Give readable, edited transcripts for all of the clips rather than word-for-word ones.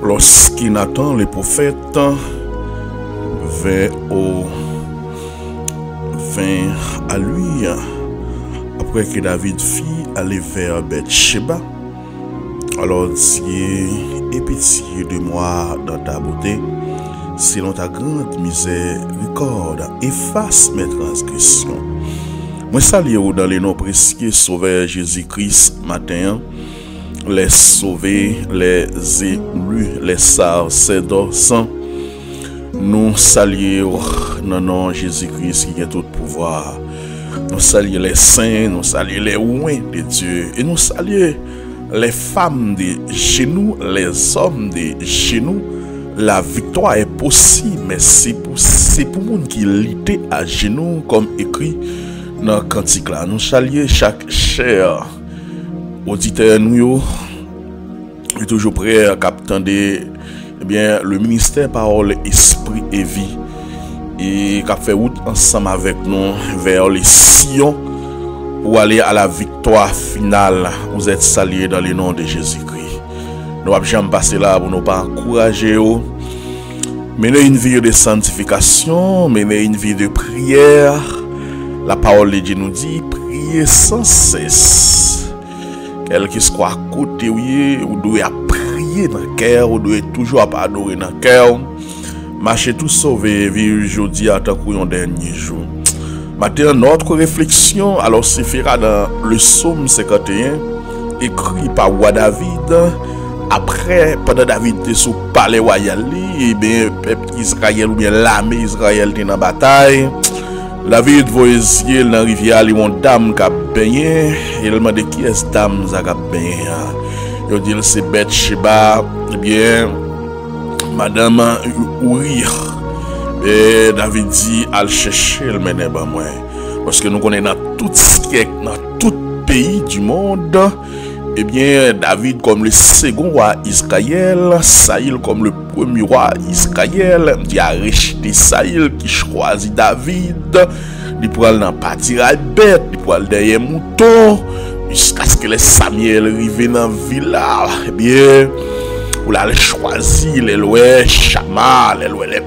lorsqu'il Nathan, le prophète, vint à lui, après que David fit aller vers Bathsheba, alors Dieu, aie pitié de moi dans ta beauté, selon ta grande miséricorde, efface mes transgressions. Moi salue dans les noms précieux Sauveur Jésus-Christ matin, les sauvés, les élus, les sacerdotes, nous saluons dans le nom de Jésus-Christ qui a tout pouvoir. Nous saluons les saints, nous saluons les oints de Dieu et nous saluons les femmes de genoux, les hommes de genoux. La victoire est possible, mais c'est pour les gens qui luttent à genoux, comme écrit dans le cantique là. Nous saluons chaque cher auditeur, nous est toujours prêt à capter le ministère Parole, Esprit et Vie, et qui a fait route ensemble avec nous vers les sillons pour aller à la victoire finale. Vous êtes salués dans le nom de Jésus-Christ. Nous ne jamais passer là pour nous pas encourager, mener une vie de sanctification, mener une vie de prière. La parole de Dieu nous dit, priez sans cesse. Quel que soit à côté, vous devez prier dans le cœur, vous devez toujours adorer dans le cœur. Marchez tout sauvé, vivre aujourd'hui à tant qu'un dernier jour. Maintenant, notre réflexion, alors, se fera dans le psaume 51, écrit par roi David. Après, pendant David était sous palais royal, et bien, peuple Israël ou bien l'armée Israël était dans la bataille. David voyait dans la rivière, il y a une dame qui a baigné. Il demande qui est cette dame qui a baigné. Il dit c'est Bathsheba, eh bien, madame Uriah. Et David dit, al chercher le mener ben moi. Parce que nous connaissons dans tout siècle, dans tout pays du monde. Eh bien, David comme le second roi Israël, Saïl comme le premier roi Israël, il a rejeté Saïl qui choisit David, il pourra aller dans partir à bête, il pourra aller derrière mouton, jusqu'à ce que les Samuel arrivent dans la villa. Eh bien, pour aller choisir les lois Chama, les lois les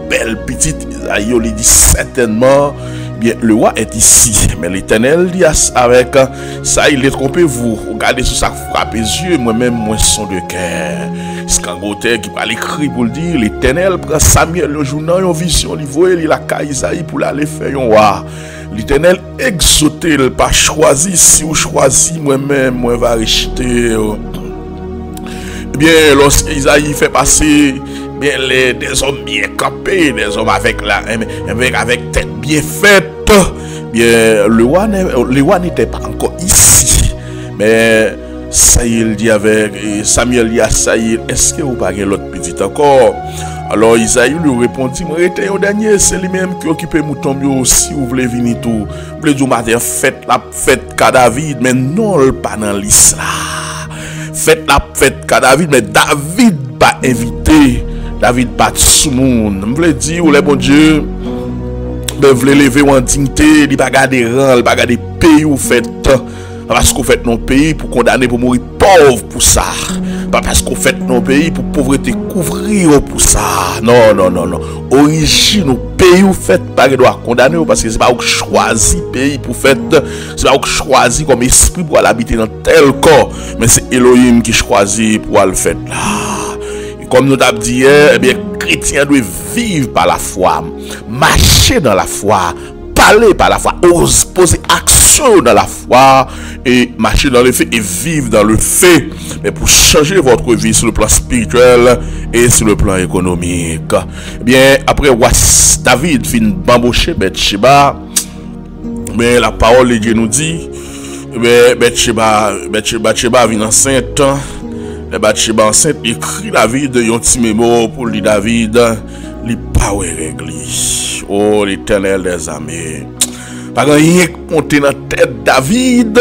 belles petites, il dit certainement. Bien, le roi est ici, mais l'Éternel dit avec ça, il est trompé vous. Regardez sur ça, frappe les yeux, moi-même, moi, son de cœur. C'est qu'un auteur qui va l'écrire pour le dire, l'Éternel prend Samuel le journal, une vision, il voit, il a Isaïe pour aller faire un roi. L'Éternel exauté, il pas choisi, si vous choisissez, moi-même, moi, va rejeter. Eh bien, lorsque Isaïe fait passer, bien, des hommes bien campés, des hommes avec tête bien faite. Bien, le roi n'était pas encore ici. Mais Saïl dit avec Samuel dit à Saïl, est-ce que vous parlez l'autre petit encore? Alors Isaïe lui répondit, moi j'étais au dernier, c'est lui-même qui occupe mouton si vous voulez venir tout. Vous voulez dire matin fête la fête qu'à David, mais non pas dans l'islam. Fête la fête qu'à David, mais David pas invité. David pas de sous-monde. Je voulais dire, ou les bon Dieu, vous voulez lever en dignité, il ne pas garder rang, il ne pas garder pays ou fait. Parce qu'on fait nos pays pour condamner pour mourir pauvre pour ça. Pas parce qu'on fait nos pays pour pauvreté couvrir pour ça. Non, non, non, non. Origine, nos pays ou fait pas doit condamner parce que c'est pas vous choisi pays pour faire. C'est pas vous choisi comme esprit pour aller habiter dans tel corps. Mais c'est Elohim qui choisit pour le faire là. Comme nous avons dit hier, eh bien, chrétiens doivent vivre par la foi, marcher dans la foi, parler par la foi, poser action dans la foi et marcher dans le fait et vivre dans le fait. Mais pour changer votre vie sur le plan spirituel et sur le plan économique. Eh bien, après David fin bamboucher Bathsheba, mais la parole de Dieu nous dit, Bathsheba vient enceinte. Les Bathsheba enceinte écrit David un petit mémo pour lui David, li pas réglé. Oh l'Éternel des armées. Pas rien monter dans tête David,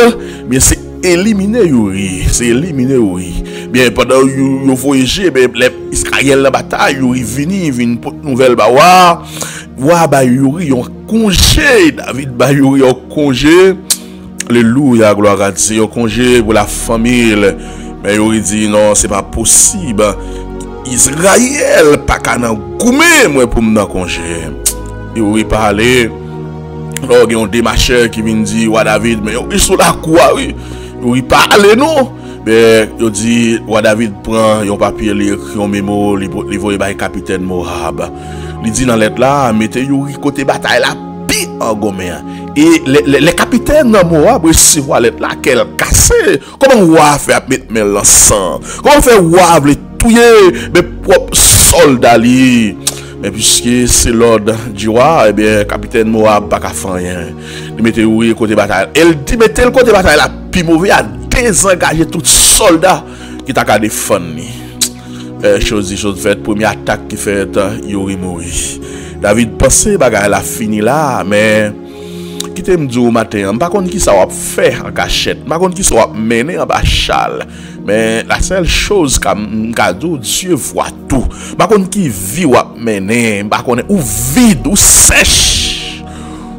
mais c'est éliminer Uri, c'est éliminer Uri. Bien pendant yo voyager, les Israël la bataille, Uri vini pour nouvelle bawa. Wa ba Uri un congé, David ba Uri un congé. Alléluia, gloire à Dieu, un congé pour la famille. Mais il dit non, c'est pas possible. Israël pas qu'à nan goumé moi pour m'nan congé. Il aurait parlé. Alors il y a un démarcheur qui vient dire wa David mais ils sont là quoi oui. Il aurait parlé non. Mais il dit wa David prend un papier li écrit un mémo li voye bay capitaine Moab. Il dit dans lettre là mettez Yuri côté bataille là pi en goumé. Et les capitaines de Moab recevoir lettre là qu'elle cassé. Comment wa fait mettre mêle ensemble? Comment fait wa les touyer mes propres soldats li? Mais puisque c'est l'ordre du roi, eh bien capitaine Moab pas qu'à faire rien. Il mettait oui côté bataille. Elle dit mettez le côté bataille là puis mauvais à désengager tout soldat qui t'a qu'à défendre. Chose faite première attaque qui fait Yuri mourir. David pensait bagarre la fini là mais qui te me dit au matin, par contre qui ça va faire en cachette, par contre qui ça va mener en bachal. Mais la seule chose comme cadeau Dieu voit tout. Par contre qui vit ou mener, par contre ou vide ou sèche.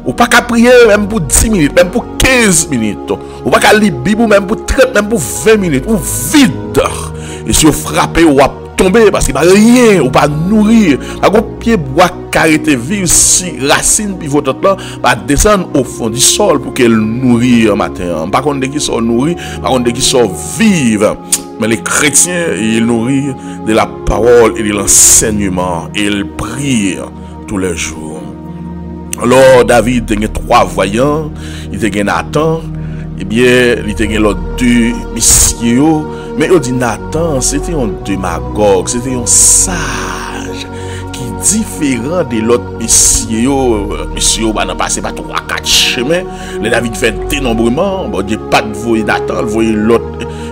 Ou pas qu'à prier même pour 10 minutes, même pour 15 minutes. Ou pas qu'à lire Bible même pour 30, même pour 20 minutes, ou vide. Et si vous frappez ou tomber parce qu'il n'y a rien ou pas nourrir. Par contre, pied bois carité vivre si racine pivot là va descendre au fond du sol pour qu'elle nourrit un matin. Par contre, dès qu'ils sont nourris, par contre, dès qu'ils sont vivent. Mais les chrétiens, ils nourrissent de la parole et de l'enseignement. Et ils prient tous les jours. Alors, David, il y a 3 voyants. Il y a Nathan. Eh bien, il y a l'autre 2 messieurs. Mais il dit Nathan, c'était un démagogue, c'était un sage qui différent de l'autre messieurs. Messieurs, bah, n'a passé pas 3-4 chemins. Le David fait dénombrement. Bon, Dieu pas de voyer Nathan, il voyait l'autre.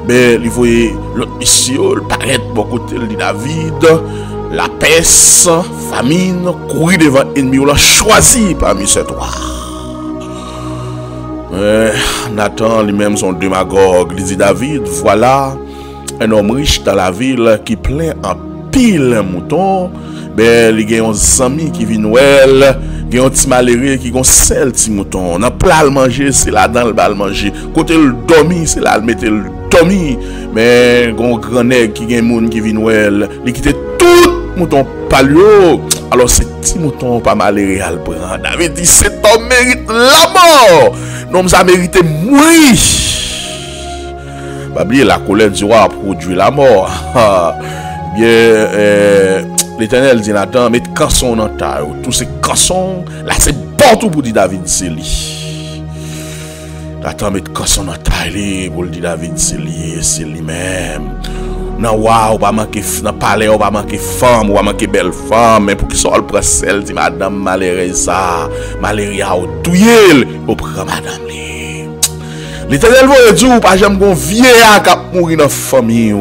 Mais il voyait l'autre messieurs, il paraît beaucoup de David. La peste, famine, courir devant l'ennemi, on l'a choisi parmi ces 3. Nathan lui-même son démagogue. Il dit David, voilà un homme riche dans la ville qui plein en pile mouton. Ben, il y a un ami qui vient Noël. Il y a un petit malheureux qui a un seul petit mouton. On a plat le manger, c'est là dans le bal manger. Côté le dormi, c'est là le mettre le dormi. Mais il y a un grand nègre qui a un monde qui vient Noël. Il quitte tout mouton palio. Alors c'est petit mouton pas malheureux à le prendre. David dit cet homme mérite la mort. Non, ça mérite mourir. Pas oublier la colère du roi a produit la mort. Bien, l'Éternel dit Nathan, mettez canson dans ta. Tous ces cansons, là c'est partout pour dire David c'est lui. Nathan mettez canson dans ta pour dire David c'est lui-même. Non, waouh, pas manquer dans palais, on va manquer femme, on va manquer belle femme, mais pour qu'il soit le presse celle dit madame malheureuse ça, malheureuse au touyer, au prend madame li. L'Éternel voye dire pas jamais gon vieillard qui mourir dans famille.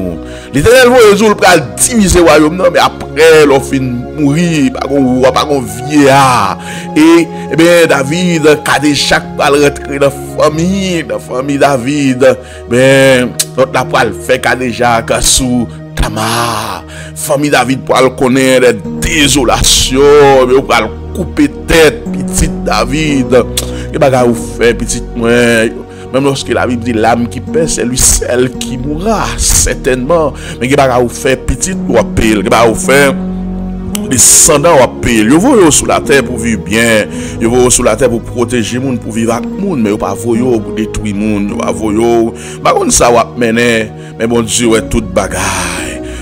L'Éternel voye dire pour diviser royaume non mais après l'on fin mourir pas gon vieillard. Et bien David quand chaque pas rentrer dans famille David, ben l'autre la pour faire quand déjà sous Tamar. Famille David pour le connaître désolation, mais pour le couper tête petite David. Et bagarre ou fait petite moi. Même lorsque la Bible dit l'âme qui perd, c'est lui celle qui mourra, certainement. Mais il va faire petit ou appeler, il va faire descendants ou appeler. Il va sur la terre pour vivre bien, il va sur la terre pour protéger les gens, pour vivre avec les gens, mais il va pas pour détruire les gens, il va voyer. Par contre, ça va mener, mais bon Dieu, ouais, toute bagaille.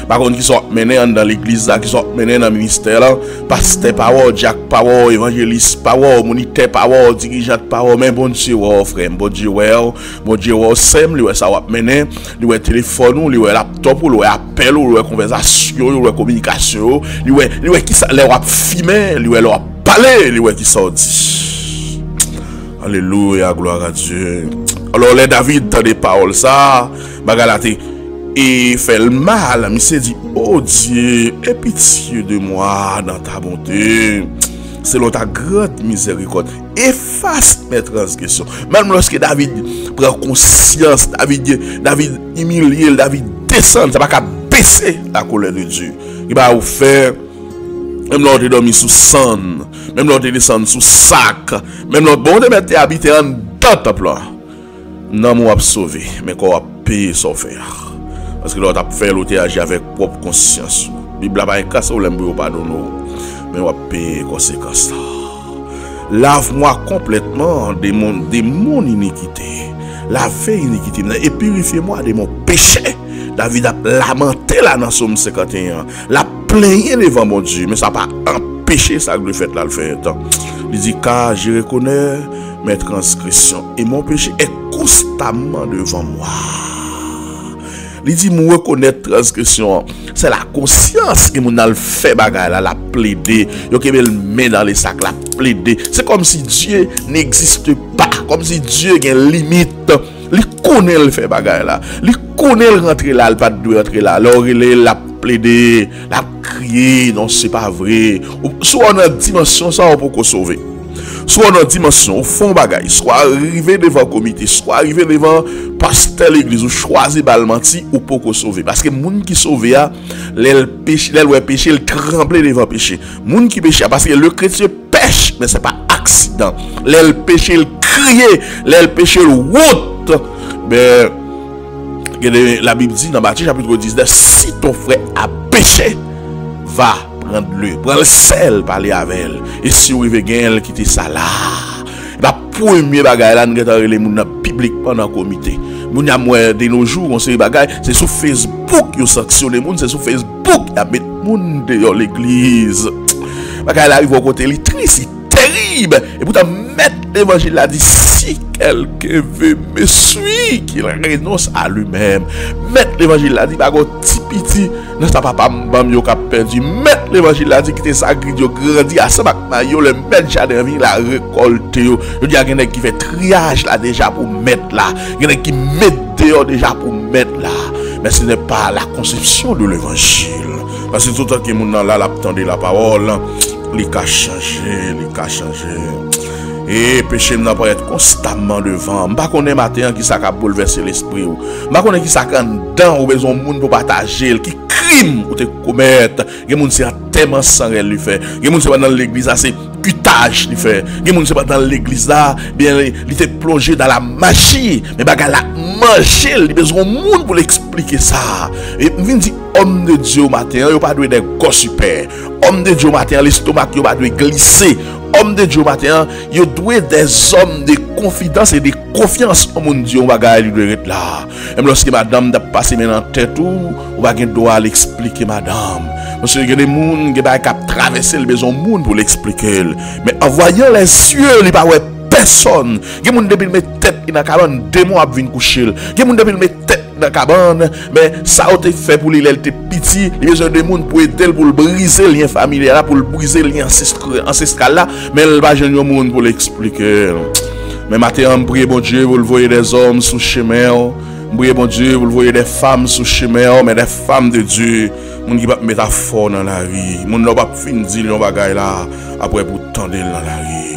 Par contre, qui sont menés dans l'église, qui sont menés dans le ministère, pasteur power, Jack power, évangéliste power, moniteur power, dirigeant power, mais bon Dieu, frère, bon Dieu, sem, lui, ça va mener, lui, téléphone, lui, laptop, lui, appel, lui, conversation, lui, communication, lui, qui ça, lui, filmer, lui, parler, lui, qui ça dit. Alléluia, gloire à Dieu. Alors, les David, dans des paroles, ça, bagalate. Et fait le mal, mais s'est dit, oh Dieu, aie pitié de moi dans ta bonté, selon ta grande miséricorde, efface mes transgressions. Même lorsque David prend conscience, David humilié, David descend, ça va pas baisser la colère de Dieu. Il va vous faire, même lorsque tu dormi sous sang, même lorsque tu descends sous sac, même lorsque bon de tu habité en dans ta plan, non, moi sauvé, mais qu'on va payer son faire. Parce que l'autre a fait l'autre agir avec propre conscience. Bible a pas casse ou l'aime pardonner. Mais on va payer conséquences. Lave-moi complètement de mon iniquité. Lavez iniquité et purifiez-moi de mon péché. David a lamenté là dans Somme 51. La plaigné devant mon Dieu, mais ça n'a pas empêché ça que le fait là le fait. Il dit car je reconnais mes transgressions et mon péché est constamment devant moi. Il dit moi reconnaître transgression, c'est la conscience que mon a fait bagarre là, la plaider, yo ke le met dans les sacs, la plaider. C'est comme si Dieu n'existe pas, comme si Dieu a une limite. Il connaît le fait bagarre là, il connaît le rentrer là, il pas de rentrer là. Alors il est la plaider, la crier, non c'est pas vrai. Soit dans dimension ça on peut sauver. Soit dans dimension, au fond bagaille, soit arrivé devant le comité, soit arrivé devant pasteur l'église, ou choisi balmenti ou pour sauver. Parce que moun qui sauve a, l'el péché, il tremble devant péché. Moun qui péché parce que le chrétien pêche, mais c'est pas accident. L'el péché, il crie, l'el péché, il route. Mais la Bible dit dans Matthieu chapitre 19, si ton frère a péché, va prends le sel, parler avec elle. Et si vous avez gagné, quitter ça là. La première bagaille là, nous avons les gens public pendant le comité. Nous avons de nos jours, on sait bagaille, c'est sur Facebook, vous sanctionnez les gens, c'est sur Facebook, vous mettez les gens dehors l'église. Bagaille là, ils vont côté les tristes, c'est terrible. Et pour mettre l'évangile là, dit si quelqu'un veut me suivre, qu'il renonce à lui-même. Mettre l'évangile là, dit bagot petit. Non, ça papa m'bam yo ka perdu. Mettre l'évangile là dit que ça gridio grandi à ça mayo le mettre jardin vient la récolte yo. Il y a quelqu'un qui fait triage là déjà pour mettre là. Quelqu'un qui met dehors déjà pour mettre là. Mais ce n'est pas la conception de l'évangile. Parce que tout le temps que mon là l'attendait la parole, il a changé, Et péché n'a pas être constamment devant. Je ne connais pas matin qui ça a bouleversé l'esprit. Je ne connais pas qui ça a dedans ou besoin de monde pour partager, qui crime ou te commettre. Les gens c'est tellement sans elle lui fait. Les gens c'est pas dans l'église là, c'est cutage lui fait. Les gens c'est pas dans l'église là, bien il était plongé dans la magie. Mais bagarre la manger, il besoin de monde pour l'expliquer ça. Et vient dire homme de Dieu matin, il pas doit des gosses super. Homme de Dieu matin, l'estomac il pas doit glisser. Homme de Dieu matin, il doit des hommes de confidence et de confiance au monde Dieu bagaille doit être là. Même lorsque madame t'a passé maintenant tête ou va gen droit l'expliquer madame. Parce que il y a des gens qui ont traversé le besoin monde pour l'expliquer. Mais en voyant les yeux, il pas ouais personne. Il y a des gens depuis mettre tête dans la cabane, 2 mois pour venir coucher. Il y a des gens depuis mettre tête dans la cabane, mais ça a été fait pour lui, il était petit, il y a besoin de monde pour aider pour briser le lien familial, pour briser le lien ancestral là, mais il va jamais monde pour l'expliquer. Mais maintenant, on prie bon Dieu, vous le voyez des hommes sous chemin, on prie bon Dieu, vous le voyez des femmes sous chemin, mais des femmes de Dieu, on qui va mettre à fort dans la vie, on ne va pas finir dire bagaille là après pour tendre dans la vie.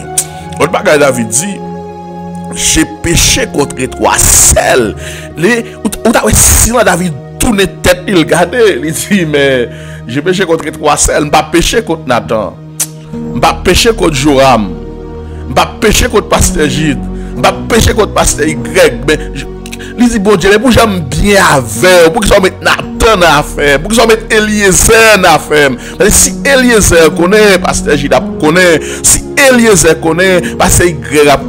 Autre bagaille David dit, j'ai péché contre toi seul. Ou t'as si David tourne tête, il regarde, il dit mais j'ai péché contre toi seul, je pas péché contre Nathan. Je pas péché contre Joram. Je pas péché contre Pasteur Gide. Je pas péché contre Pasteur Y. Mais il dit bon Dieu, mais pour j'aime bien avec, pour que ça mette Nathan à faire, pour que ça mette Eliezer à faire. Si Eliezer connaît, Pasteur Gide connaît, si Eliezer connaît, Pasteur Y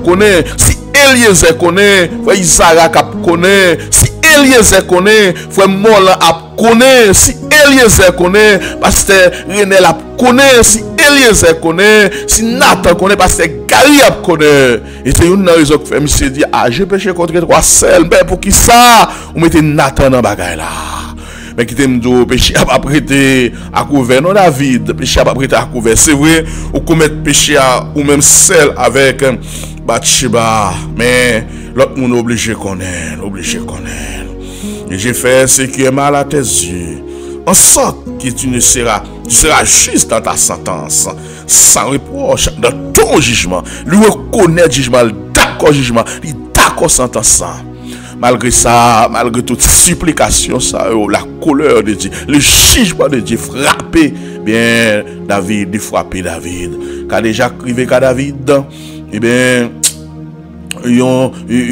connaît, si Eliezer connaît, frère Isaac connaît, si Eliezer connaît, frère Mola connaît, si Eliezer connaît, pasteur René la connaît, si Eliezer connaît, si Nathan connaît, pasteur Gary connaît. Et c'est une raison que fait monsieur dit ah j'ai péché contre toi seul, mais pour qui ça on mettez Nathan dans bagaille là. Mais qui t'aime dire péché a pas prêté à couvert non David, péché a pas prêté à couvert, c'est vrai ou commettre péché ou même seul avec Bathsheba, mais l'autre monde obligé connaître, Et j'ai fait ce qui est mal à tes yeux, en sorte que tu seras juste dans ta sentence, sans reproche dans ton jugement. Lui reconnaît le jugement, d'accord jugement, il d'accord sentence. Malgré ça, malgré toute supplication, ça, la colère de Dieu, le jugement de Dieu frappé, bien David, frappé David, qu'a déjà crié qu'à David. Eh bien,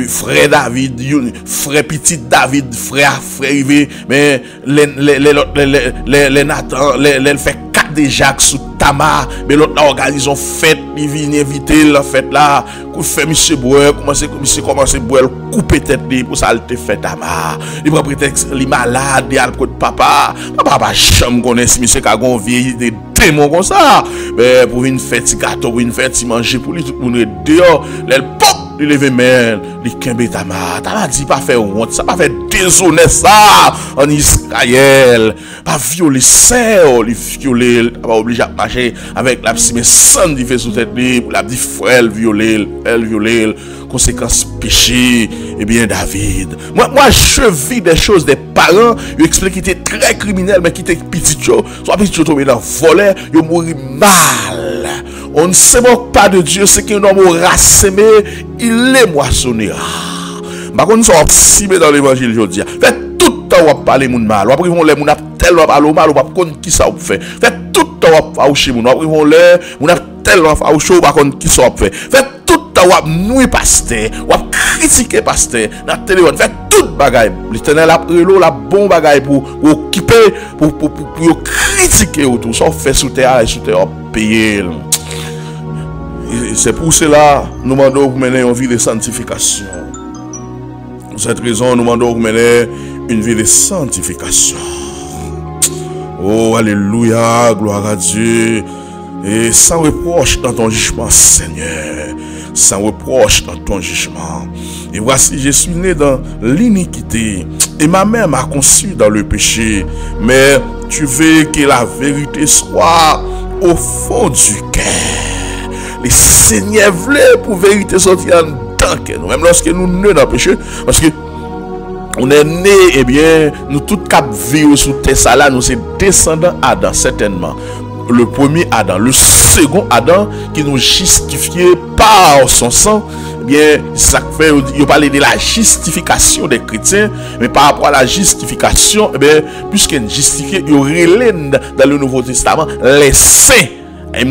frère David, frère petit David, frère Yves, mais les Nathan, les fait 4 de Jacques sous Tamar, mais l'autre organise une fête, il vient inviter la fête là, qu'on fait monsieur boire, commence à boire, couper tête pour ça le fait Tamar. Il prend prétexte, il est malade, il a le papa pas chambre connaît si monsieur a gon vieille des démons comme ça. Mais pour une fête gâteau, pour une fête manger pour lui tout le monde dehors, les pop il lève main, il kembe Tamar dit pas faire honte, ça pas faire déshonneur ça en Israël, pas violer ça, il violer, pas obligé à marcher avec la petite mais sans dit fait sous tête pour la dit frère violer, elle violer, conséquence péché. Eh bien David, moi je vis des choses des parents, ils expliquent qu'ils étaient très criminels mais qui étaient petits soit petit tombé dans volet, ils mourir mal. On ne se moque pas de Dieu, c'est qu'un homme rassemé, il les moissonnera. Par contre, nous sommes ciblés dans l'évangile aujourd'hui. Faites tout le temps où vous parlez de mal. Vous apprenez les gens tel ou parler mal, ou pas contre qui ça vous fait. Faites tout le temps où vous fauchez vous apprenez les gens tel ou fauchez ou pas contre qui ça vous fait. Faites tout le temps où vous nouez pasteur, ou critiquer pasteur dans téléphone. Faites tout bagaille. L'Éternel a pris l'eau la bon bagaille pour occuper pour critiquer autour. Ça fait sous terre et sous terre payer. C'est pour cela nous demandons pour mener une vie de sanctification. Pour cette raison, nous demandons pour mener une vie de sanctification. Oh, alléluia, gloire à Dieu. Et sans reproche dans ton jugement, Seigneur. Sans reproche dans ton jugement. Et voici, je suis né dans l'iniquité. Et ma mère m'a conçu dans le péché. Mais tu veux que la vérité soit au fond du cœur. Les Seigneur voulait pour vérité sortir en tant que nous, même lorsque nous ne dans le péché, parce que on est né, eh bien, nous tout cap vivre sous terre ça là, nous sommes descendants Adam, certainement. Le premier Adam, le second Adam qui nous justifiait par son sang, eh bien, ça fait, il parlait de la justification des chrétiens, mais par rapport à la justification, eh bien, puisqu'il justifié, il y aurait dans le Nouveau Testament les saints. La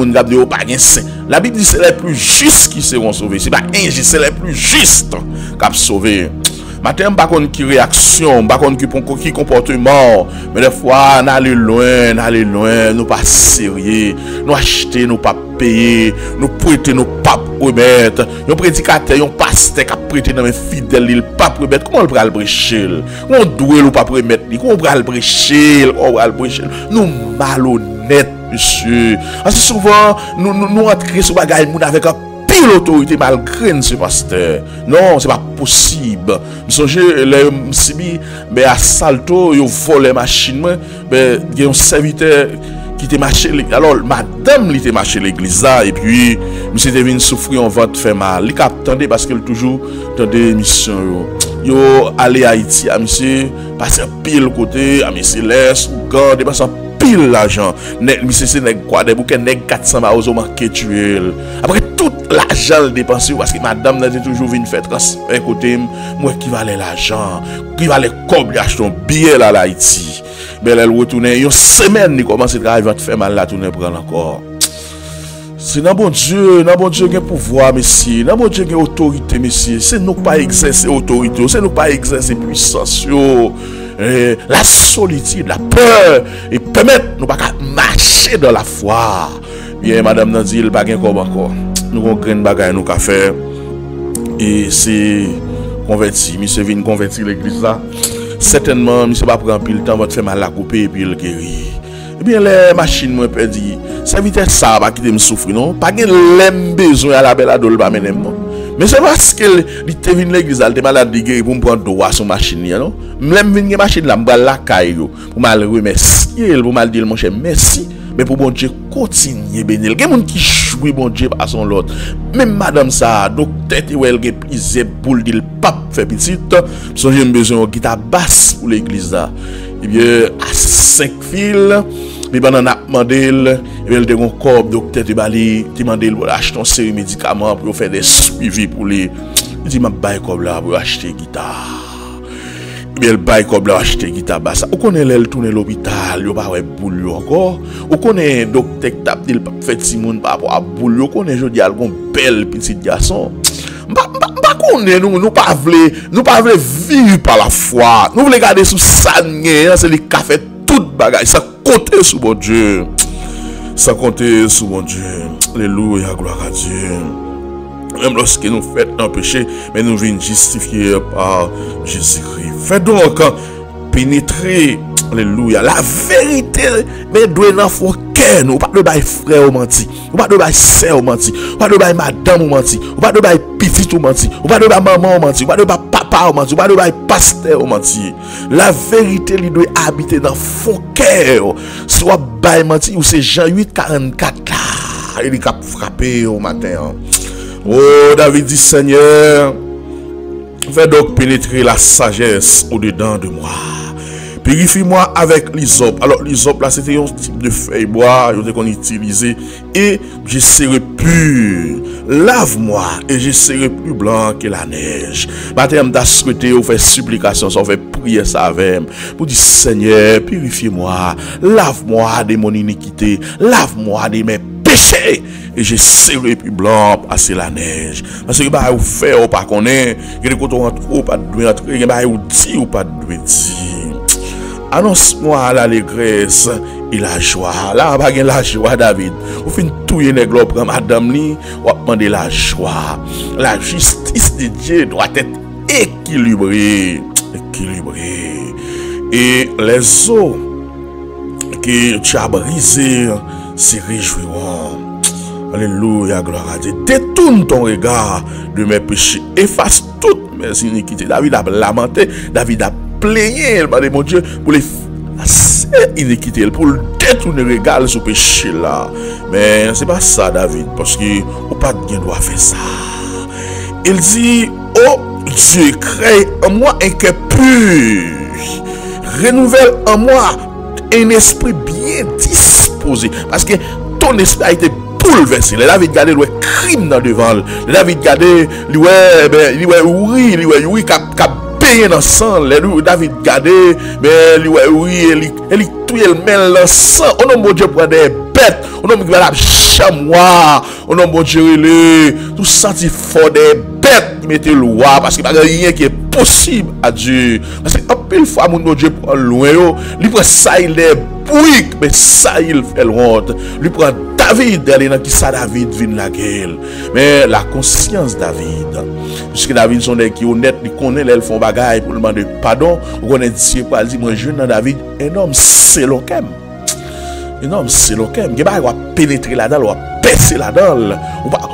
Bible dit c'est les plus justes qui seront sauvés. C'est pas injuste, c'est les plus justes qui sont sauvés. Matin, pas contre qui réaction, pas contre qui comportement, mais des fois, on allait loin, nous pas sérieux, nous acheter, nous pas payer, nous prêter, nous pas remettre. Un prédicateur, un pasteur qui a prêté dans mes fidèles, il pas remettre. Comment on peut le brécher? On doit le pas remettre. Comment on peut le brécher? Nous malhonnêtes. Monsieur, assez souvent, nous entrons sur bagaille avec un pile autorité malgré ce pasteur. Non, c'est pas possible. Je songe les sibi, mais à Salto, ils volent les machines, mais il y a un serviteur qui était marché. Alors, madame, il était marché l'église là, et puis, monsieur était venu souffrir en vente fait mal. Il attendait parce qu'il toujours dans des missions. Yo aller à Haïti, à monsieur, passer pile côté, à monsieur laisse, garde, passer pile l'argent. Monsieur c'est nèg quoi des bouquets nèg 400 baros au marché tuer. Après tout l'argent dépensé parce que madame n'a toujours vinn faire transfert côté moi qui valait l'argent, qui valait comme acheter un billet là à Haïti. Mais elle retourne une semaine, il commence à travailler, va te faire mal là tourner prendre encore. C'est dans bon Dieu qui a pouvoir, messieurs. Dans bon Dieu qui a autorité, messieurs. C'est nous pas exercer autorité, c'est nous pas exercer puissance. La solitude, la peur, et permettre nous pas marcher dans la foi. Bien, madame n'a dit, il n'y a pas comme encore. Nous avons une bagaille, nous avons fait. Et c'est converti. Monsieur vient convertir l'église là. Certainement, monsieur va prendre le temps, va te faire mal à couper et puis il guérit. Eh bien, les machines m'ont perdu. Ça évite ça, va quitter me souffrir, non? Pas que l'aime besoin à la belle adole, pas mener moi. Mais c'est parce que il venu l'église, il était malade de guérir pour me prendre droit sur machine, non? L'aime venir machine là, me la caille, pour mal remercier, pour mal dire mon cher merci. Mais pour bon Dieu, continuer bénir. Il y a des gens qui jouent bon Dieu par son lot. Même madame ça, docteur, elle a plusieurs boules de pape fait petit. Son j'ai besoin de guitare basse pour l'église là. Eh bien, à 5 fils, mais pendant a demandé, il a un corps docteur de Bali, il demandé pour acheter un série de médicaments pour faire des suivis pour les. Il dit m'a bail comme là pour acheter guitare. Mais le bail comme là acheter guitare basse. On connaît elle tourner l'hôpital, yo pas ouais boule encore. On connaît docteur tap il pas fait Simone par rapport à boule. On connaît jodi al gon belle petite garçon. Pas connaît nous pas voulons vivre par la foi. Nous voulons garder sous ça, c'est le café toute bagaille, ça compter sur mon Dieu. Ça compter sur mon Dieu. Alléluia, gloire à Dieu. Même lorsque nous faisons un péché, mais nous venons justifier par Jésus-Christ. Faites donc pénétrer, alléluia, la vérité, mais doit dans vos cœurs, nous pas de bail frère au menti, ou pas de bail sœur au menti, ou pas de bail madame au menti, ou pas de bail petit au menti, ou pas de bail maman au menti, ou pas de bail papa au menti, ou pas de bail pasteur au menti. La vérité lui doit habiter dans vos cœurs. Soit bail menti ou c'est Jean 8:44 là, il est frappé au matin. Oh, David dit, Seigneur, fais donc pénétrer la sagesse au-dedans de moi. Purifie-moi avec l'hysope. Alors, l'hysope, là, c'était un type de feuille bois qu'on utilisait. Et je serai pur. Lave-moi et je serai plus blanc que la neige. Baptême d'as souhaité, on fait supplication, on fait prière ça avec. Pour dire, Seigneur, purifie-moi. Lave-moi de mon iniquité. Lave-moi de mes péchés. Et je serai plus blanc parce que la neige. Parce que bah, vous faites ou pas connaître, que les côtés rentrent ou pas de entrer, que bah, vous dit ou pas de dire. Annonce-moi l'allégresse et la joie. Là, on va la joie, David. Vous finissez tout les nègres pour madame ni, ou demander la joie. La justice de Dieu doit être équilibrée. Et les eaux que tu as brisées se réjouiront. Alléluia, gloire à Dieu. Détourne ton regard de mes péchés. Efface toutes mes iniquités. David a lamenté. David a plaigné, mon Dieu, pour les iniquités, pour le détourner le regard sur le péché là. Mais c'est pas ça, David, parce que au pas de bien doit faire ça. Il dit, oh Dieu, crée en moi un cœur pur. Renouvelle en moi un esprit bien disposé. Parce que ton esprit a été bouleversé. Le David gardé le crime dans devant. Le David gardé oui cap payé dans sang. Le David gardé mais oui il tout il met le sang. On a mon Dieu pour des bêtes. On a la chamois. On a mon Dieu tout senti fort des bêtes qui mettent loi parce que pas rien qui est possible à Dieu. Parce que un pile fois mon Dieu prend loin il prend ça il est bouillie mais ça il fait honte. Lui prend David, qui ça David vient la guerre. Mais la conscience David, puisque David sont des qui honnêtes, ils connaissent les font bagaille pour demander pardon, on connaît Dieu pour dire moi je dans David, un homme c'est l'okem. Un homme c'est l'okem, il va pénétrer là-dedans, il va baisser là-dedans.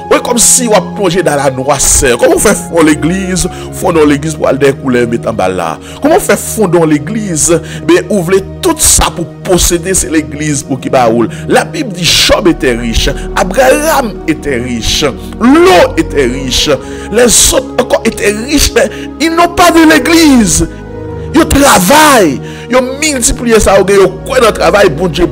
Oui, comme si on va plonger dans la noirceur. Comment on fait fondre l'église? Fondre l'église pour aller découler, mettre en bas là. Comment on fait fondre l'église? Mais ouvrez tout ça pour posséder l'église pour qui va rouler. La Bible dit Job était riche, Abraham était riche, Lot était riche, les autres encore étaient riches, mais ils n'ont pas de l'église. Ils travaillent, ils multiplient ça, ils croient dans le travail, bon Dieu.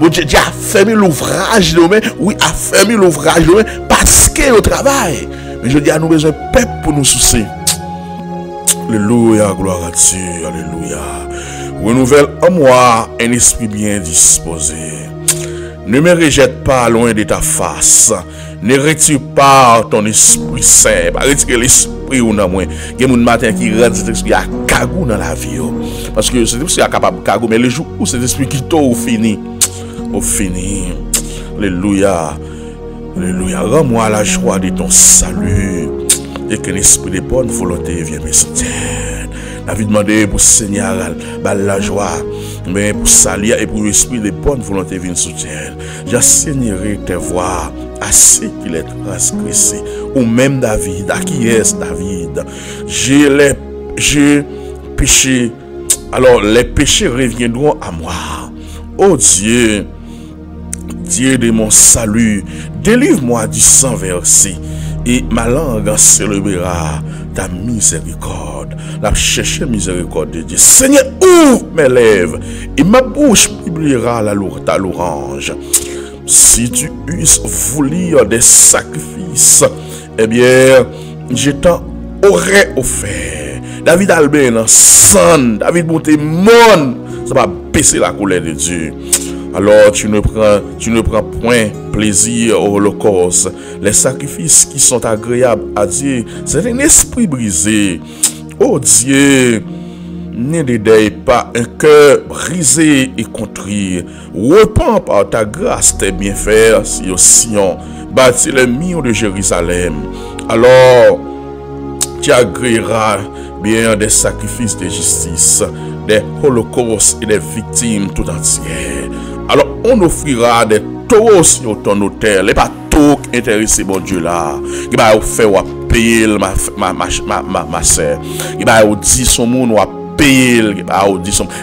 Bon Dieu a fermé l'ouvrage de main, oui, a fermé l'ouvrage de main parce que au travail. Mais je dis à nous besoin de peuple pour nous soucier. Alléluia, gloire à Dieu, alléluia. Renouvelle en moi un esprit bien disposé. Ne me rejette pas loin de ta face. Ne retire pas ton esprit saint. Pas retirer l'esprit ou non moins. Il y a des matin qui rend cet esprit à cagou dans la vie. Parce que cet esprit est capable de cagou. Mais le jour où cet esprit qui au fini. Au fini. Alléluia. Alléluia. Rends-moi la joie de ton salut. Et que l'esprit de bonne volonté vienne me soutenir. David demandé pour Seigneur la joie. Mais pour salir et pour l'esprit de bonne volonté vienne soutenir. J'enseignerai tes voies à ceux qui les transgressés. Ou même David. À qui est David? J'ai péché. Alors les péchés reviendront à moi. Oh Dieu, Dieu de mon salut, délivre-moi du sang versé. Et ma langue célébrera ta miséricorde. La chercher miséricorde de Dieu. Seigneur, ouvre mes lèvres et ma bouche publiera ta louange. Si tu eusses voulu des sacrifices, eh bien, je t'en aurais offert. David Albert, son, David Montemon, ça va baisser la colère de Dieu. Alors tu ne prends point plaisir au holocauste. Les sacrifices qui sont agréables à Dieu, c'est un esprit brisé. Oh Dieu, ne dédaille pas un cœur brisé et contrit. Repends par ta grâce tes bienfaits sur Sion, bâtis les murs de Jérusalem. Alors tu agréeras bien des sacrifices de justice, des holocaustes et des victimes tout entières. Alors on offrira des taureaux sur ton autel, et pas tout intéressé bon Dieu là. Il va faire payer ma soeur. Il va dire son monde payer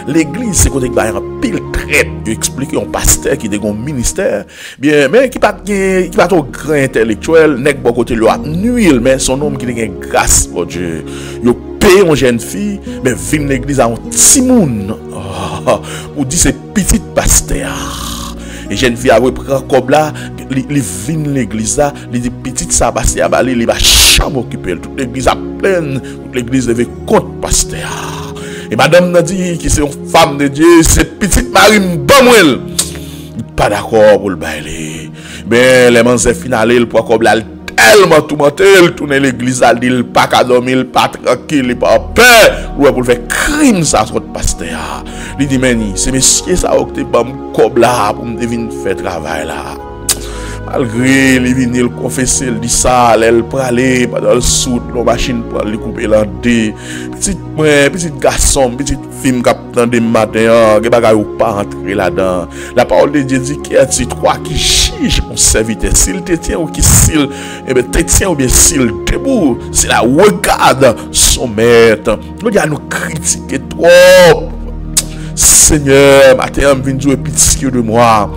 l'église c'est côté qui un pile traite expliquer un pasteur qui a un ministère bien mais qui pas trop grand intellectuel nek bon côté lui nuit mais son homme qui a une grâce pour Dieu yo paye une jeune fille mais vient l'église à un petit monde ou dit c'est petit pasteur et jeune fille a prend comme là il vient l'église là il dit petite ça passer à balé il va chambre occuper toute l'église à pleine toute l'église devait compte pasteur. Et madame n'a dit que c'est une femme de Dieu, c'est petite Marie Bamouel. Pas d'accord pour le bailler. Mais les manzes finales, il pourra comme là, tellement tout monter, il tourne l'église, il dit pas qu'à dormir, il pas tranquille, il pas peur. Pour le faire crime, ça, sur le pasteur. Il dit, mais c'est monsieur, ça, qui te comme là, pour me deviner faire travail là. Malgré les vinyles confessés, il dit ça, elle peut aller pendant le soute, la machine pour aller couper l'andé. Petit garçon, petite fille qui attend des matins, qui ne peut pas rentrer là-dedans. La parole de Dieu dit qu'il y a trois qui juge mon serviteur. S'il te tient ou qui s'il, eh bien, te tient ou bien s'il debout, c'est la regarde son maître. Nous allons nous critiquer trop. Seigneur, matin, je viens jouer pitié de moi.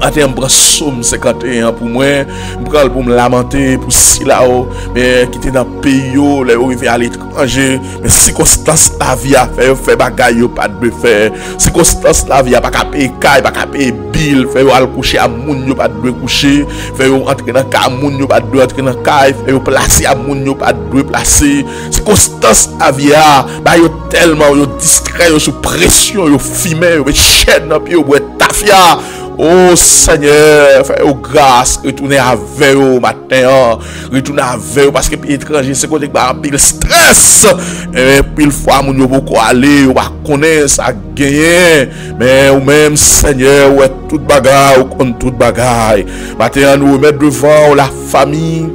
Matin, je prends somme 51 pour moi, je prends pour me lamenter pour si là-haut, mais qui était dans le pays, là où il vient à l'étranger, mais circonstance la vie à faire, fait bagaille, pas de faire, circonstance la vie à pas payer caille, pas payer bill, faire aller coucher à moun, pas de coucher, faire entrer dans caille, moun, pas de entrer dans caille, faire placer à moun, pas de placer, circonstance la vie à, bah yo tellement, yo distrait, yo sous pression, yo fumé, yo chaîne dans pied, yo tafia. Oh Seigneur, fais-vous grâce, retournez avec vous matin, retournez avec vous parce que les étrangers, c'est côté qui le stress. Et puis, une fois, nous beaucoup aller, on va connaître ça gagner. Mais ou même, Seigneur, ouais, toute bagaille, ou contre toute bagaille. Matin, nous mettre devant la famille.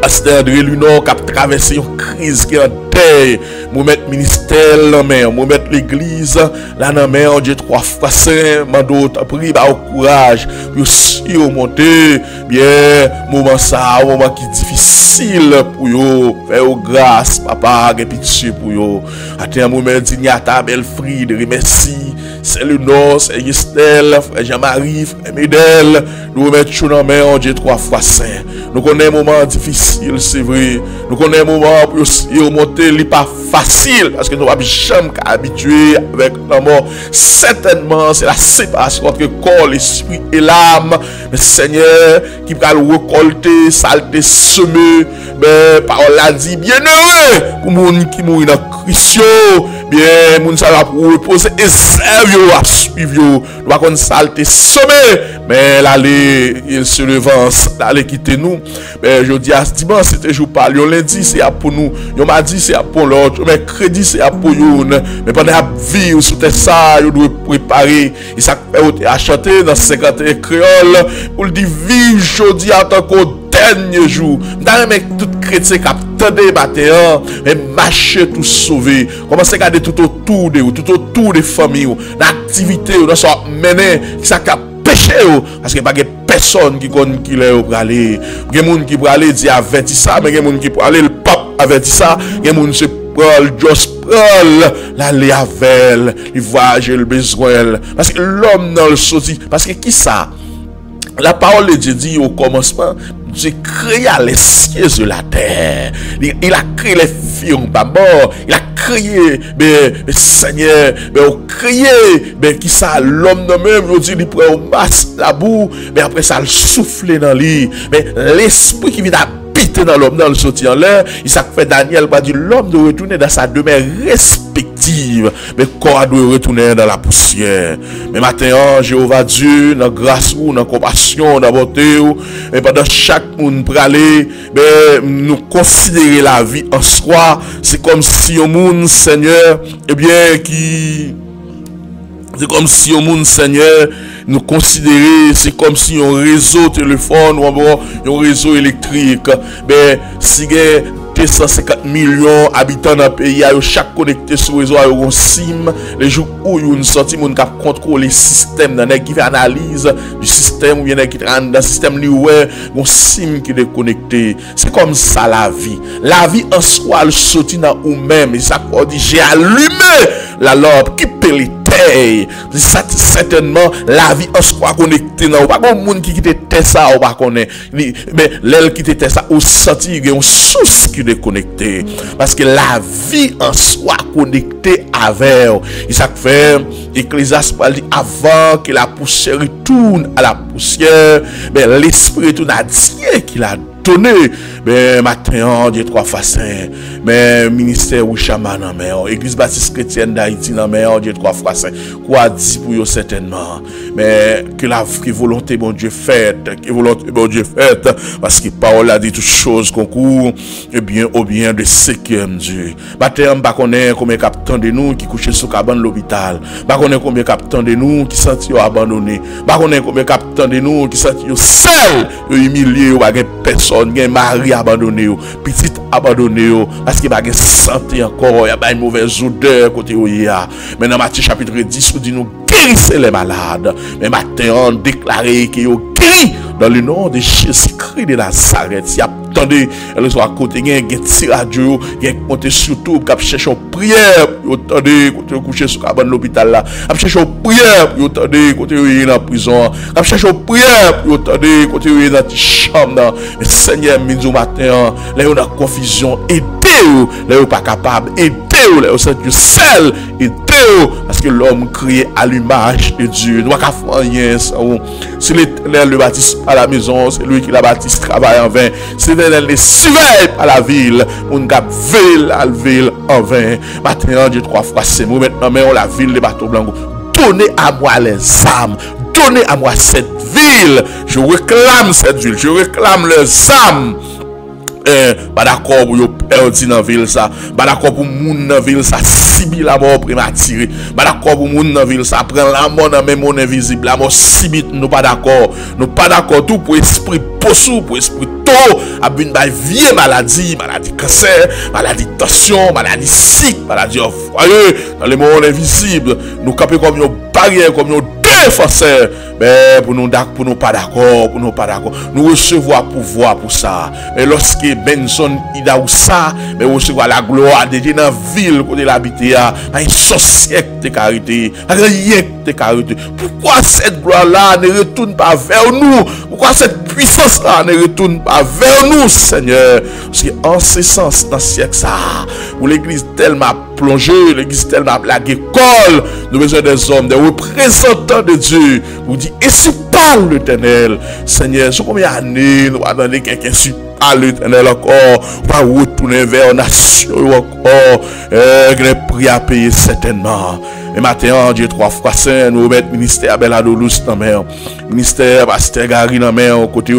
Pasteur André Luno qui a traversé une crise qui est en terre. Nous mettons ministère dans la main, nous mettons l'église là dans la main, Dieu 3 fois saint, mando t'a pris au courage, pour surmonter bien moment ça, moment qui est difficile pour yo, faire grâce papa, et pitié pour yo. Attends moment dignata belle Fried, remercie, c'est le nom, c'est Estelle, frère Jean-Marie, frère Médel, nous mettons dans la main, Dieu 3 fois saint. Nous connaissons un moment difficile, c'est vrai. Nous connaissons un moment pour remonter, il n'est pas facile parce que nous n'avons jamais habitué avec la mort. Certainement, c'est la séparation entre corps, l'esprit et l'âme. Mais Seigneur, qui va le récolter, saleté semé, mais parole a dit, bien heureux pour les gens qui mourent dans Christ, bien, les gens ça va reposer et servir à suivre. Nous avons saleté semé, mais l'aller, il se levance, d'aller quitter nous. Mais je dis à ce dimanche, c'était jour par lundi, c'est pour nous. On m'a dit, c'est pour l'autre. Mercredi, c'est pour nous. Mais pendant la vie, sur ça, on doit préparer. Et ça fait à chanter dans 51 créoles. Pour le dire, vive jeudi en tant qu'au dernier jour. Dans les tout chrétien qui attendent matin, et marcher tout sauver. Commencez à garder tout autour de vous, tout autour des familles, l'activité, dans ce mener, ça cap péché, parce que pas personne qui connaît qui est pour aller. Il y a des gens qui pour aller dire averti ça, mais il y a des gens qui pour aller le pape averti ça, il y a des gens qui prennent just prendre l'aller avec, il voit j'ai le besoin parce que l'homme dans le sorti parce que qui ça? La parole de Dieu dit au commencement, Dieu créa les cieux de la terre. Il a créé les filles pas mort. Il a créé, mais Seigneur, mais on créé, mais qui ça l'homme de même, il dit il prend au masque la boue, mais après ça le souffle dans lui. Mais l'esprit qui vient habiter dans l'homme, dans le sortir en l'air, il s'est fait Daniel, va dire l'homme de retourner dans sa demeure respective. captive. Mais corps doit retourner dans la poussière. Mais maintenant, Jéhovah Dieu, dans grâce ou dans compassion, dans bonté, et pendant chaque monde pour aller, nous considérer la vie en soi, c'est comme si au monde, Seigneur, eh bien, c'est comme si au monde, Seigneur, nous considérer, c'est comme si un réseau téléphone ou un réseau électrique, si il y a 250 millions d'habitants dans le pays, chaque connecté sur le réseau a un SIM, les jours où ils sont sortis, ils ont contrôlé le système, qui fait analyse du système, ou bien qui rentre dans le système, un SIM qui est connecté. C'est comme ça la vie. La vie en soi, elle sortit dans nous-mêmes. Et ça dit, j'ai allumé la lampe qui peut les certainement la vie en soi connectée non pas comme monde qui quitte ça ou pas connaît mais l'aile qui quitte ça au senti il y a une source qui est connectée parce que la vie en soi connectée avec et ça fait Ecclésiaste dit avant que la poussière retourne à la poussière mais l'esprit retourne à Dieu qui l'a donné mais matin Dieu trois façons mais ministère ou chaman en mer église baptiste chrétienne d'Haïti en mer Dieu trois façons quoi dit pour eux certainement mais que la volonté bon Dieu faite que volonté bon Dieu faite parce que parole a dit toutes choses concourt et bien au bien de ce qui aime Dieu matin pas connaît combien capitaine de nous qui couchait sous cabane l'hôpital pas connaît combien capitaine de nous qui senti abandonné pas connaît combien capitaine de nous qui senti seul humilié ou pas personne gen mari abandonné petite abandonné parce qu'il pas gen santé encore il y a une mauvaise odeur côté ya mais dans Matthieu chapitre 10 on dit nous guérissez les malades mais matin on déclaré que yo guéri dans le nom de Jésus-Christ de Nazareth. Si attendez elle soit à côté gen radio gen compter surtout cap chercher prière yo attendez côté coucher sur cabane l'hôpital là cap chercher prière yo attendez côté dans prison cap chercher prière yo attendez côté dans chambre mais Seigneur minzo matin là on a confusion aidez-vous là on pas capable aidez-vous là c'est du sel aidez-vous parce que l'homme créé à l'image de Dieu nous pas faire rien si l'Éternel le bâtisse à la maison c'est lui qui la bâtisse travaille en vain c'est l'Éternel les surveille à la ville on gap ville à la ville en vain matin Dieu trois fois c'est moi maintenant mais on la ville les bateaux blancs donnez à moi les âmes donnez à moi cette ville je réclame cette ville je réclame les âmes pas d'accord pour yo perdu dans ville ça pas d'accord pour moun dans ville ça subit la mort prématurée pas d'accord pour moun dans ville ça prend la mort dans même monde invisible la mort subite nous pas d'accord tout pour esprit possou pour esprit tôt a une vieille maladie cancer maladie tension maladie sick maladie foyer dans le monde invisible nous camper comme une barrière comme une défenseur mais pour nous pas d'accord nous recevoir pouvoir pour ça mais lorsque Benson ida ou ça mais recevoir la gloire de Dieu dans ville côté l'habiter a une société de carité rien de carité pourquoi cette gloire là ne retourne pas vers nous pourquoi cette puissance là ne retourne pas vers nous Seigneur parce que en ce sens dans ce siècle ça où l'église tellement plongée l'église tellement la école nous besoin des hommes des représentants de Dieu vous dit et si parle l'Éternel Seigneur sur combien d'années nous attendons quelqu'un sur parle l'Éternel encore pas retourner vers nation encore les prix à payer certainement et matin Dieu trois fois saint nous mettre ministère Beladolus dans mer ministère pasteur Gary dans mer côté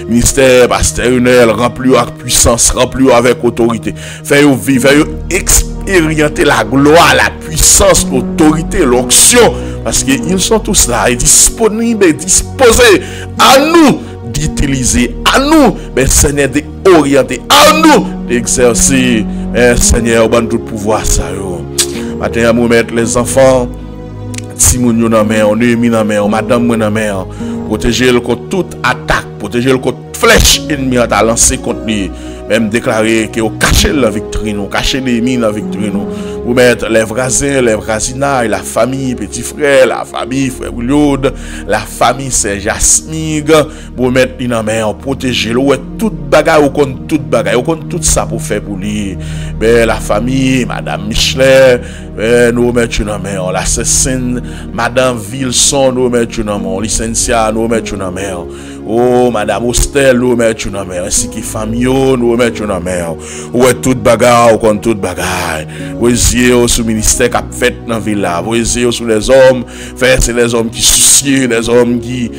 ministère pasteur Unel rempli avec puissance rempli avec autorité faire vivre expérimenter la gloire la puissance l'autorité l'onction parce qu'ils sont tous là et disponibles et disposés à nous d'utiliser à nous mais Seigneur d'orienter à nous d'exercer Seigneur bon tout pouvoir ça matin nous mettre les enfants Simon yo nan mer on ennemi nan mer madame moi nan mer protéger le contre toute attaque protéger le contre flèche ennemi à lancer contre lui même déclarer que au cacher la victoire nous cacher l'ennemi la victoire nous vous mettre les voisins les voisinages la famille petit frère la famille frère William la famille c'est Jasmine vous mettre dans mer protéger le toute bagarre ou contre toute bagarre ou contre tout ça pour faire pour lui ben la famille madame Michelet nous mettre dans mer l'assassin madame Wilson nous mettre dans mer licencia nous mettre dans mer oh madame Hostel nous mettre dans mer ainsi que famille nous mettre dans mer ou toute bagarre ou contre toute bagarre oui yeux sur le ministère qui a fait dans la ville là. Vos yeux sur les hommes. Frère, c'est les hommes qui soucient, les hommes qui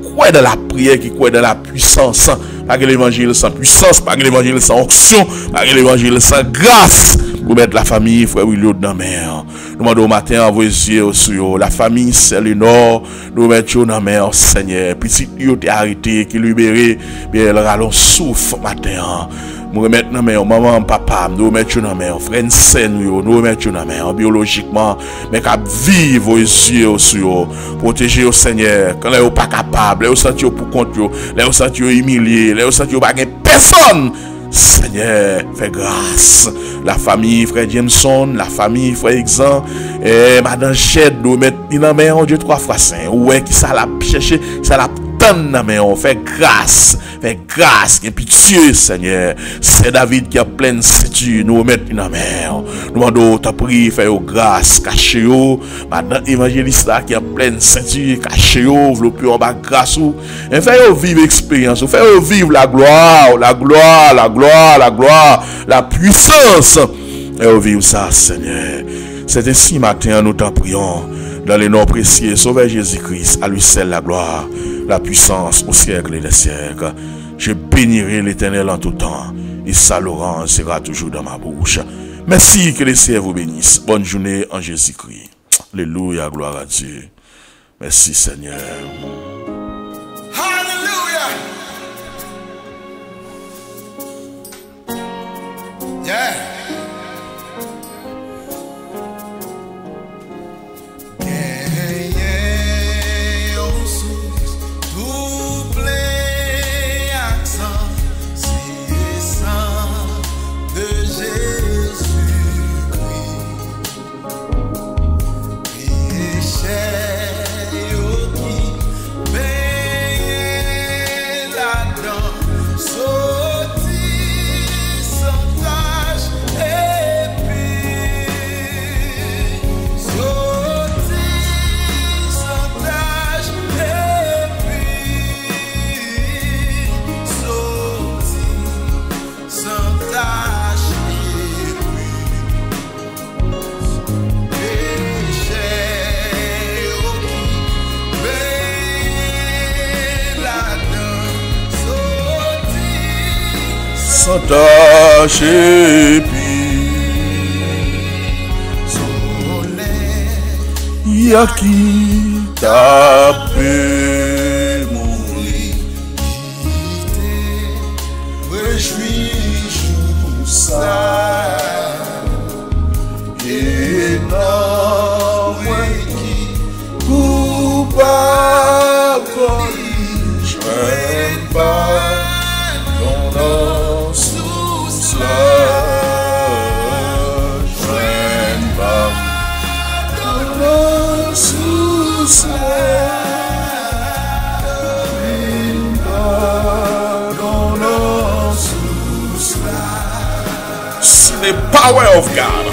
croient dans la prière, qui croient dans la puissance. Pas que l'évangile sans puissance, pas que l'évangile sans onction, pas que l'évangile sans grâce. Pour mettre la famille, frère William, dans la mer. Nous demandons au matin à vos yeux sur la famille, c'est le nord. Nous mettons dans la mer, Seigneur. Petit, il est arrêté, qui libéré, bien, le rallon souffle matin. Nous remettons dans la mer, maman, papa, nous remettons dans la mer, frère, nous remettons dans la mer, biologiquement, mais qu'à vivre vos yeux sur protéger au Seigneur. Quand vous n'êtes pas capable, vous sentez pour compte, vous sentez humilié, vous sentez pas personne. Seigneur, fais grâce. La famille, frère Jameson, la famille, frère Exan, et madame Ched, nous mettons dans la main, Dieu 3 fois saint. Ouais, qui ça l'a cherché, ça l'a tendre dans la main. Fais grâce, et pitié, Seigneur. C'est David qui a plein de statut, nous mettons dans la main. Nous demandons, t'as pris, fais grâce, cachez-vous. Madame évangéliste là qui a plein de statut, cachez-vous, vous en bas grâce. Et fais vivre l'expérience, fais vivre la gloire, la puissance. Et vivre ça, Seigneur. C'est ainsi matin, nous t'en prions. Dans les noms précieux, Sauveur Jésus-Christ, à lui seul la gloire, la puissance au siècle et des siècles. Je bénirai l'Éternel en tout temps, et sa louange sera toujours dans ma bouche. Merci, que les cieux vous bénissent. Bonne journée en Jésus-Christ. Alléluia, gloire à Dieu. Merci, Seigneur. Hallelujah. Yeah. Sans tâche et puis il y a qui t'a fait mourir. Réjouis pour ça et non moi qui coupable je n'aime pas. The power of God.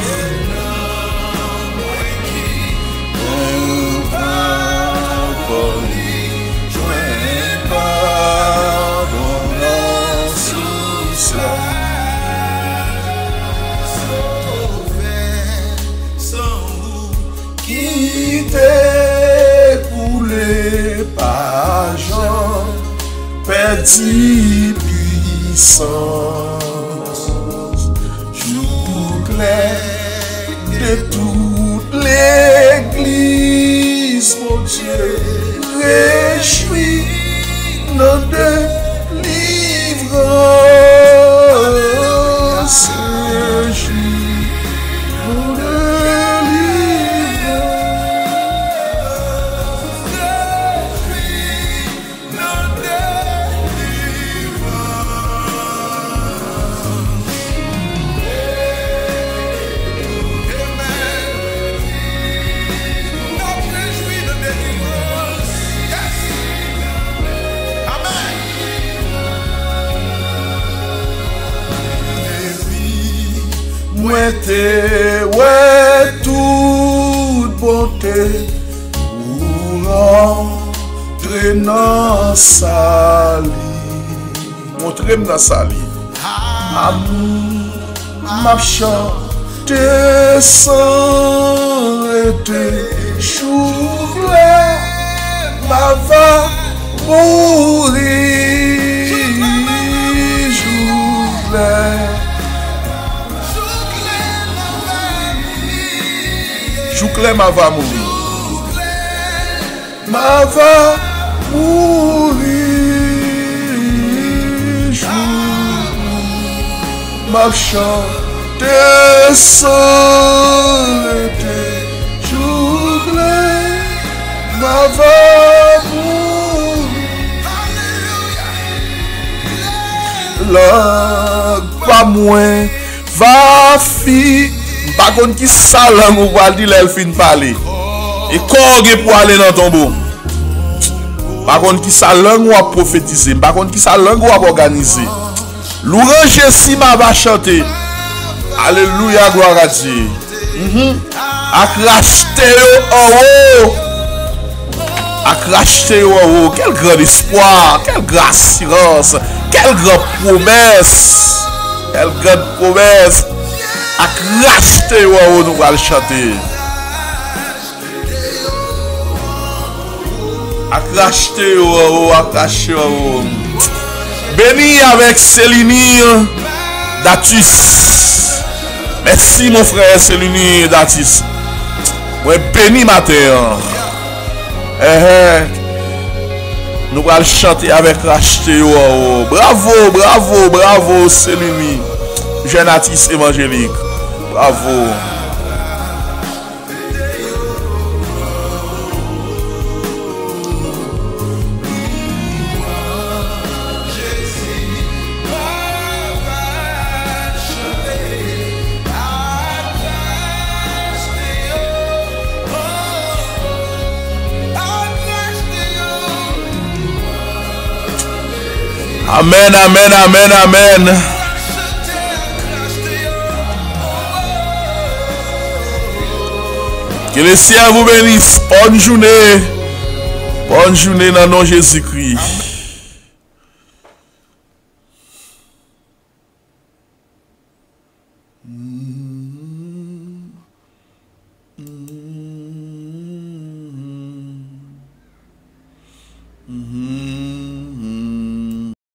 Qui t'est coulé par Jean, petit puissance. De toute l'église, mon Dieu, réjouis nos délivrances. Réjouis nos ouais, toute bonté pour entrer dans sa lit. Montrez-moi dans sa lit. Amour, ma chance, tes sangs et tes choux-là, ma va mourir, Jouclé ma va mourir. Ma va mourir. Ma chante seul Jouclé ma va mourir. La pas moins va fi. Par contre, qui ça langue ou va dire elle fin parler. Et corps pour aller dans ton tombeau. Par contre, qui ça langue ou à prophétiser. Par contre, qui ça langue ou à organiser. L'orange si ma va chanter. Alléluia, gloire à Dieu. A racheter en haut. A racheter en haut. Quel grand espoir. Quelle grande assurance. Quelle grande promesse. Quelle grande promesse. A racheter ou nous allons chanter. A racheter ou a racheter ou. Béni avec Céline Datus. Merci mon frère Céline Datus. Ouais, béni matin. Nous allons chanter avec racheter ou. Bravo, bravo, bravo Céline. Jeune artiste évangélique. Bravo. Amen, amen, amen, amen. Que le ciel vous bénisse. Bonne journée. Bonne journée dans le nom de Jésus-Christ.